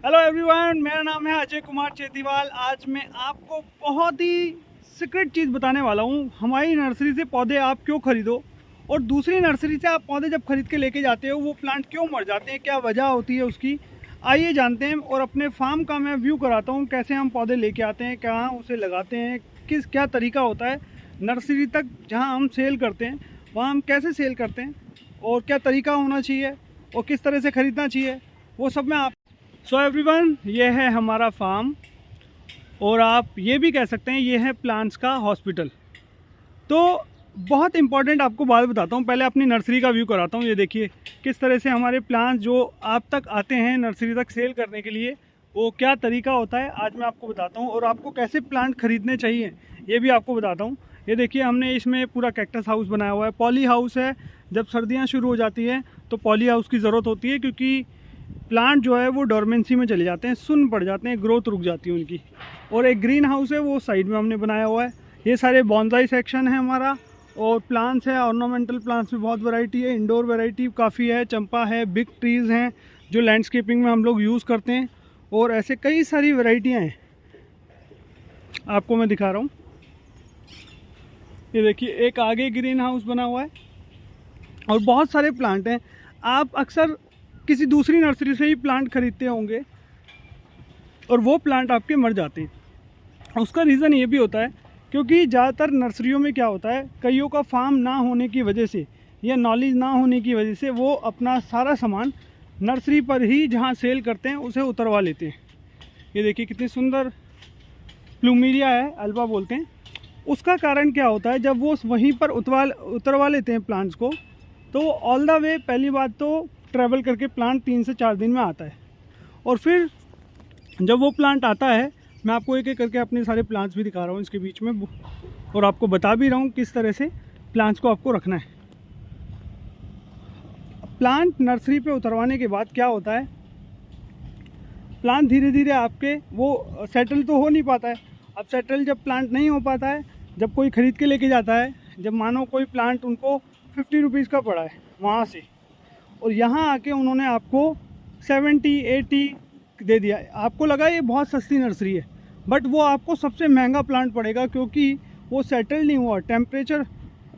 Hello everyone, मेरा नाम है अजय कुमार चेतीवाल। आज मैं आपको बहुत ही सीक्रेट चीज़ बताने वाला हूँ। हमारी नर्सरी से पौधे आप क्यों खरीदो और दूसरी नर्सरी से आप पौधे जब खरीद के लेके जाते हो वो प्लांट क्यों मर जाते हैं, क्या वजह होती है उसकी। आइए जानते हैं। और अपने फार्म का मैं व्यू कराता हूँ, कैसे हम पौधे लेके आते हैं, कहाँ उसे लगाते हैं, क्या तरीका होता है नर्सरी तक जहाँ हम सेल करते हैं वहाँ हम कैसे सेल करते हैं और क्या तरीका होना चाहिए और किस तरह से ख़रीदना चाहिए, वो सब मैं आप। सो एवरीवन, ये है हमारा फार्म और आप ये भी कह सकते हैं ये है प्लांट्स का हॉस्पिटल। तो बहुत इंपॉर्टेंट आपको बात बताता हूँ, पहले अपनी नर्सरी का व्यू कराता हूँ। ये देखिए किस तरह से हमारे प्लांट्स जो आप तक आते हैं नर्सरी तक सेल करने के लिए, वो क्या तरीका होता है आज मैं आपको बताता हूँ। और आपको कैसे प्लांट ख़रीदने चाहिए ये भी आपको बताता हूँ। ये देखिए हमने इसमें पूरा कैक्टस हाउस बनाया हुआ है, पॉली हाउस है। जब सर्दियाँ शुरू हो जाती हैं तो पॉली हाउस की ज़रूरत होती है, क्योंकि प्लांट जो है वो डोरमेंसी में चले जाते हैं, सुन्न पड़ जाते हैं, ग्रोथ रुक जाती है उनकी। और एक ग्रीन हाउस है वो साइड में हमने बनाया हुआ है। ये सारे बॉन्साई सेक्शन है हमारा। और प्लांट्स है, ऑर्नामेंटल प्लांट्स में बहुत वैरायटी है, इंडोर वैरायटी काफ़ी है, चंपा है, बिग ट्रीज़ हैं जो लैंडस्केपिंग में हम लोग यूज़ करते हैं। और ऐसे कई सारी वैरायटियाँ हैं, आपको मैं दिखा रहा हूँ। ये देखिए एक आगे ग्रीन हाउस बना हुआ है और बहुत सारे प्लांट हैं। आप अक्सर किसी दूसरी नर्सरी से ही प्लांट खरीदते होंगे और वो प्लांट आपके मर जाते हैं। उसका रीज़न ये भी होता है क्योंकि ज़्यादातर नर्सरियों में क्या होता है, कईयों का फार्म ना होने की वजह से या नॉलेज ना होने की वजह से वो अपना सारा सामान नर्सरी पर ही जहाँ सेल करते हैं उसे उतरवा लेते हैं। ये देखिए कितनी सुंदर प्लूमेरिया है, अल्बा बोलते हैं। उसका कारण क्या होता है, जब वो वहीं पर उतरवा लेते हैं प्लांट्स को, तो ऑल द वे पहली बात तो ट्रैवल करके प्लांट 3 से 4 दिन में आता है। और फिर जब वो प्लांट आता है, मैं आपको एक एक करके अपने सारे प्लांट्स भी दिखा रहा हूँ इसके बीच में, और आपको बता भी रहा हूँ किस तरह से प्लांट्स को आपको रखना है। प्लांट नर्सरी पे उतरवाने के बाद क्या होता है, प्लांट धीरे धीरे आपके वो सेटल तो हो नहीं पाता है। अब सेटल जब प्लांट नहीं हो पाता है, जब कोई ख़रीद के लेके जाता है, जब मानो कोई प्लांट उनको 50 रुपीज़ का पड़ा है वहाँ से, और यहाँ आके उन्होंने आपको 70-80 दे दिया, आपको लगा ये बहुत सस्ती नर्सरी है, बट वो आपको सबसे महंगा प्लांट पड़ेगा, क्योंकि वो सेटल नहीं हुआ। टेम्परेचर,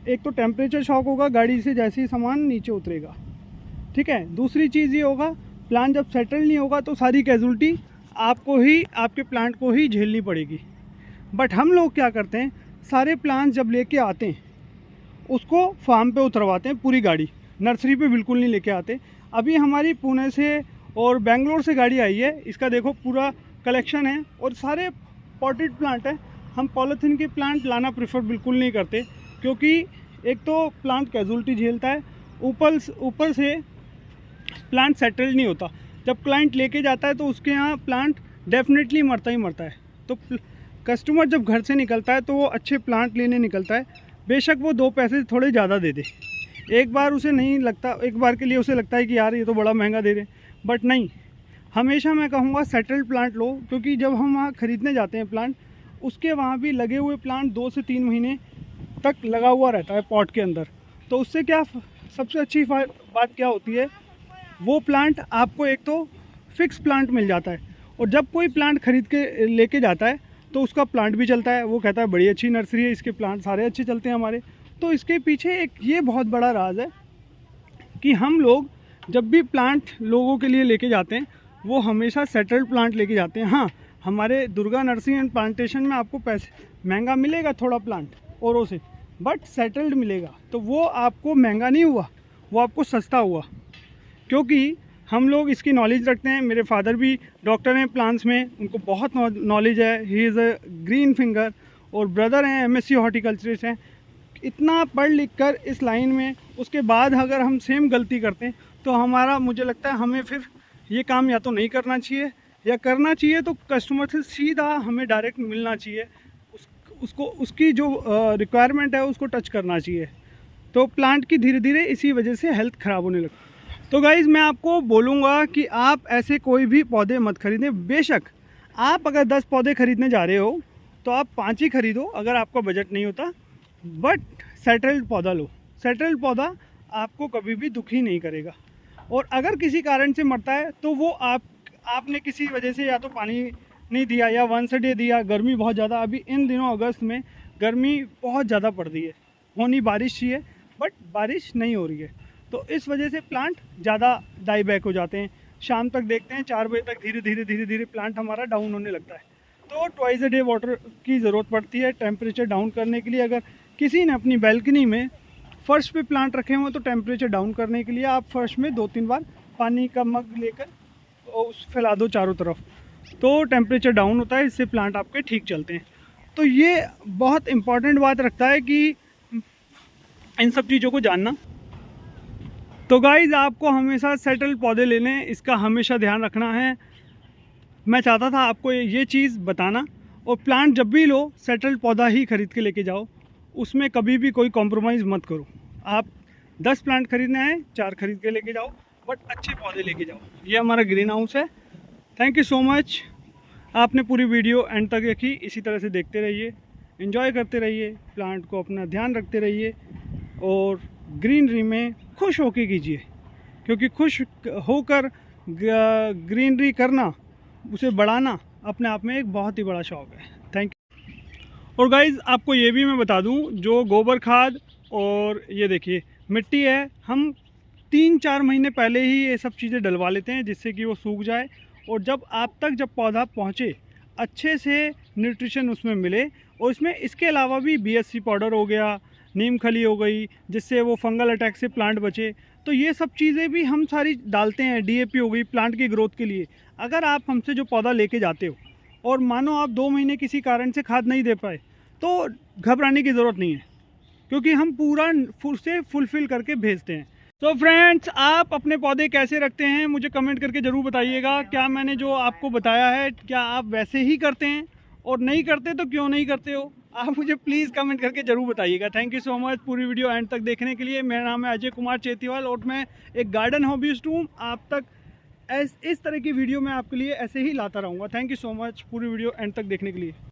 एक तो टेम्परेचर शॉक होगा गाड़ी से जैसे ही सामान नीचे उतरेगा, ठीक है। दूसरी चीज़ ये होगा, प्लांट जब सेटल नहीं होगा तो सारी कैजुअलिटी आपको ही, आपके प्लांट को ही झेलनी पड़ेगी। बट हम लोग क्या करते हैं, सारे प्लांट जब लेके आते हैं उसको फार्म पे उतरवाते हैं, पूरी गाड़ी नर्सरी पे बिल्कुल नहीं लेके आते। अभी हमारी पुणे से और बेंगलोर से गाड़ी आई है, इसका देखो पूरा कलेक्शन है और सारे पॉटेड प्लांट है। हम पॉलीथीन के प्लांट लाना प्रेफर बिल्कुल नहीं करते, क्योंकि एक तो प्लांट कैजुअलिटी झेलता है, ऊपर से प्लांट सेटल नहीं होता। जब क्लाइंट लेके जाता है तो उसके यहाँ प्लांट डेफिनेटली मरता ही मरता है। तो कस्टमर जब घर से निकलता है तो वो अच्छे प्लांट लेने निकलता है, बेशक वो 2 पैसे थोड़े ज़्यादा दे दे। एक बार उसे नहीं लगता, एक बार के लिए उसे लगता है कि यार ये तो बड़ा महंगा दे रहे, बट नहीं, हमेशा मैं कहूँगा सेटल्ड प्लांट लो। क्योंकि जब हम वहाँ ख़रीदने जाते हैं प्लांट, उसके वहाँ भी लगे हुए प्लांट 2 से 3 महीने तक लगा हुआ रहता है पॉट के अंदर। तो उससे क्या, सबसे अच्छी बात क्या होती है, वो प्लांट आपको एक तो फिक्स प्लांट मिल जाता है, और जब कोई प्लांट ख़रीद के लेके जाता है तो उसका प्लांट भी चलता है। वो कहता है बड़ी अच्छी नर्सरी है, इसके प्लांट सारे अच्छे चलते हैं हमारे। तो इसके पीछे एक ये बहुत बड़ा राज है कि हम लोग जब भी प्लांट लोगों के लिए लेके जाते हैं वो हमेशा सेटल्ड प्लांट लेके जाते हैं। हाँ, हमारे दुर्गा नर्सरी एंड प्लांटेशन में आपको पैसे महंगा मिलेगा थोड़ा प्लांट औरों से, बट सेटल्ड मिलेगा। तो वो आपको महंगा नहीं हुआ, वो आपको सस्ता हुआ, क्योंकि हम लोग इसकी नॉलेज रखते हैं। मेरे फादर भी डॉक्टर हैं प्लांट्स में, उनको बहुत नॉलेज है, he is a green finger. और ब्रदर हैं एमएससी हॉर्टिकल्चरिस्ट हैं। इतना पढ़ लिख कर इस लाइन में, उसके बाद अगर हम सेम गलती करते हैं तो हमारा, मुझे लगता है हमें फिर ये काम या तो नहीं करना चाहिए, या करना चाहिए तो कस्टमर से सीधा हमें डायरेक्ट मिलना चाहिए, उसको उसकी जो रिक्वायरमेंट है उसको टच करना चाहिए। तो प्लांट की धीरे धीरे इसी वजह से हेल्थ ख़राब होने लगती। तो गाइज़, मैं आपको बोलूँगा कि आप ऐसे कोई भी पौधे मत खरीदें। बेशक आप अगर 10 पौधे खरीदने जा रहे हो तो आप 5 ही खरीदो अगर आपका बजट नहीं होता, बट सेटल्ड पौधा लो। सेटल्ड पौधा आपको कभी भी दुखी नहीं करेगा, और अगर किसी कारण से मरता है तो वो आपने किसी वजह से या तो पानी नहीं दिया या वंस अ डे दिया, गर्मी बहुत ज़्यादा, अभी इन दिनों अगस्त में गर्मी बहुत ज़्यादा पड़ रही है, होनी बारिश चाहिए बट बारिश नहीं हो रही है, तो इस वजह से प्लांट ज़्यादा डाई बैक हो जाते हैं। शाम तक देखते हैं 4 बजे तक धीरे धीरे प्लांट हमारा डाउन होने लगता है। तो ट्वाइस अ डे वाटर की ज़रूरत पड़ती है टेम्परेचर डाउन करने के लिए। अगर किसी ने अपनी बैल्कनी में फर्श पे प्लांट रखे हुए तो टेम्परेचर डाउन करने के लिए आप फर्श में 2-3 बार पानी का मग लेकर उस फैला दो चारों तरफ, तो टेम्परेचर डाउन होता है, इससे प्लांट आपके ठीक चलते हैं। तो ये बहुत इम्पॉर्टेंट बात रखता है कि इन सब चीज़ों को जानना। तो गाइज़ आपको हमेशा सेटल पौधे लेने, इसका हमेशा ध्यान रखना है। मैं चाहता था आपको ये चीज़ बताना। और प्लांट जब भी लो सेटल पौधा ही ख़रीद के लेके जाओ, उसमें कभी भी कोई कॉम्प्रोमाइज़ मत करो। आप 10 प्लांट खरीदने आए 4 खरीद के लेके जाओ, बट अच्छे पौधे लेके जाओ। ये हमारा ग्रीन हाउस है। थैंक यू सो मच, आपने पूरी वीडियो एंड तक देखी। इसी तरह से देखते रहिए, एंजॉय करते रहिए, प्लांट को अपना ध्यान रखते रहिए और ग्रीनरी में खुश होकर कीजिए, क्योंकि खुश होकर ग्रीनरी करना, उसे बढ़ाना अपने आप में एक बहुत ही बड़ा शौक़ है। Thank you. और गाइज़ आपको ये भी मैं बता दूं, जो गोबर खाद और ये देखिए मिट्टी है, हम 3-4 महीने पहले ही ये सब चीज़ें डलवा लेते हैं जिससे कि वो सूख जाए, और जब पौधा पहुँचे अच्छे से न्यूट्रिशन उसमें मिले। और इसमें इसके अलावा भी BSC पाउडर हो गया, नीम खली हो गई, जिससे वो फंगल अटैक से प्लांट बचे, तो ये सब चीज़ें भी हम सारी डालते हैं। DAP हो गई प्लांट की ग्रोथ के लिए। अगर आप हमसे जो पौधा लेके जाते हो और मानो आप 2 महीने किसी कारण से खाद नहीं दे पाए, तो घबराने की ज़रूरत नहीं है, क्योंकि हम पूरा से फुलफ़िल करके भेजते हैं। तो फ्रेंड्स, आप अपने पौधे कैसे रखते हैं मुझे कमेंट करके ज़रूर बताइएगा। क्या मैंने जो आपको बताया है क्या आप वैसे ही करते हैं, और नहीं करते तो क्यों नहीं करते हो, आप मुझे प्लीज़ कमेंट करके ज़रूर बताइएगा। थैंक यू सो मच पूरी वीडियो एंड तक देखने के लिए। मेरा नाम है अजय कुमार चेतीवाल और मैं एक गार्डन हॉबिस्ट हूँ। आप तक इस तरह की वीडियो मैं आपके लिए ऐसे ही लाता रहूँगा। थैंक यू सो मच पूरी वीडियो एंड तक देखने के लिए।